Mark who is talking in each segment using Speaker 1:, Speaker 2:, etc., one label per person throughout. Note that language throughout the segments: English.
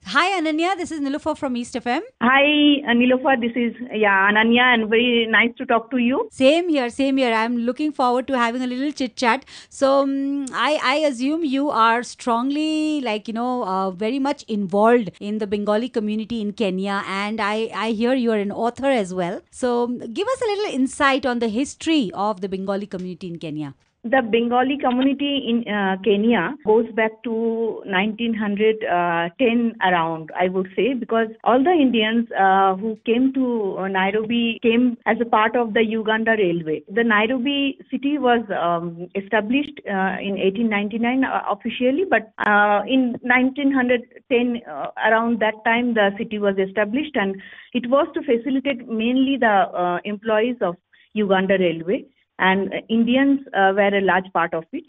Speaker 1: Hi Ananya, this is Nilufer from East FM.
Speaker 2: Hi, Nilofer. This is Ananya, and very nice to talk to you.
Speaker 1: Same here, same here. I'm looking forward to having a little chit chat. So I assume you are strongly very much involved in the Bengali community in Kenya, and I hear you are an author as well. So give us a little insight on the history of the Bengali community in Kenya.
Speaker 2: The Bengali community in Kenya goes back to 1910 around, I would say, because all the Indians who came to Nairobi came as a part of the Uganda Railway. The Nairobi city was established in 1899 officially, but in 1910, around that time, the city was established, and it was to facilitate mainly the employees of Uganda Railway, and Indians were a large part of it.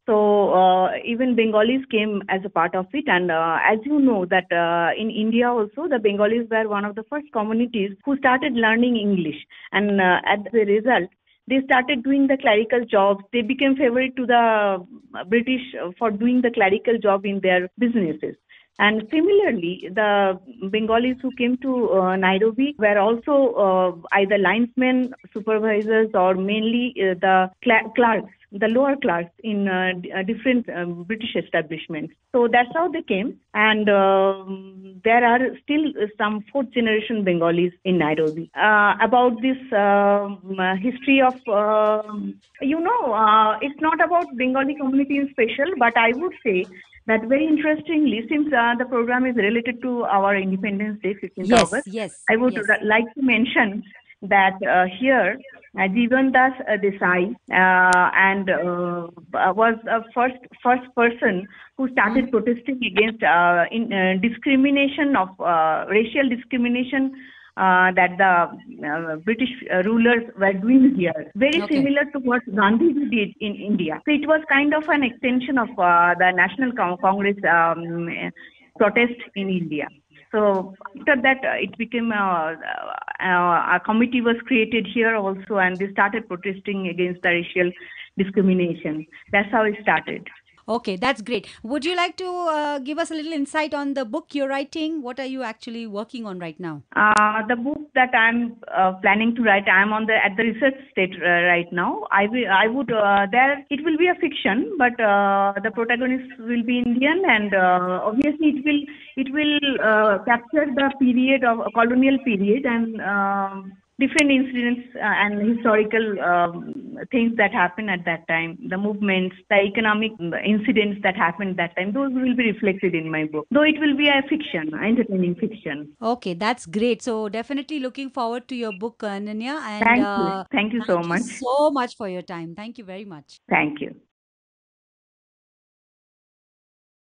Speaker 2: So even Bengalis came as a part of it, and as you know that in India also the Bengalis were one of the first communities who started learning English, and as a result, they started doing the clerical jobs. They became favorite to the British for doing the clerical job in their businesses. And similarly, the Bengalis who came to Nairobi were also either linesmen, supervisors, or mainly the clerks, the lower clerks in different British establishments. So that's how they came. And there are still some fourth generation Bengalis in Nairobi. About this history of, it's not about Bengali community in special, but I would say that very interestingly, since the program is related to our Independence Day, 15th
Speaker 1: Yes,
Speaker 2: August,
Speaker 1: yes,
Speaker 2: I would
Speaker 1: yes.
Speaker 2: like to mention that here, Jivan Das Desai and was the first person who started protesting against discrimination of racial discrimination that the British rulers were doing here. Very
Speaker 1: Okay.
Speaker 2: similar to what Gandhi did in India. So it was kind of an extension of the National Congress protest in India. So after that, it became a committee was created here also, and they started protesting against the racial discrimination. That's how it started.
Speaker 1: Okay, that's great. Would you like to give us a little insight on the book you're writing? What are you actually working on right now?
Speaker 2: The book that I'm planning to write, I'm on the at the research stage right now. I would there it will be a fiction, but the protagonist will be Indian, and obviously it will capture the period of colonial period and different incidents and historical things that happened at that time, the movements, the economic incidents that happened at that time. Those will be reflected in my book, though it will be a fiction, entertaining fiction.
Speaker 1: Okay, that's great. So definitely looking forward to your book, Ananya, and
Speaker 2: Thank you. Thank you so
Speaker 1: thank you
Speaker 2: much.
Speaker 1: so much for your time. Thank you very much.
Speaker 2: Thank you.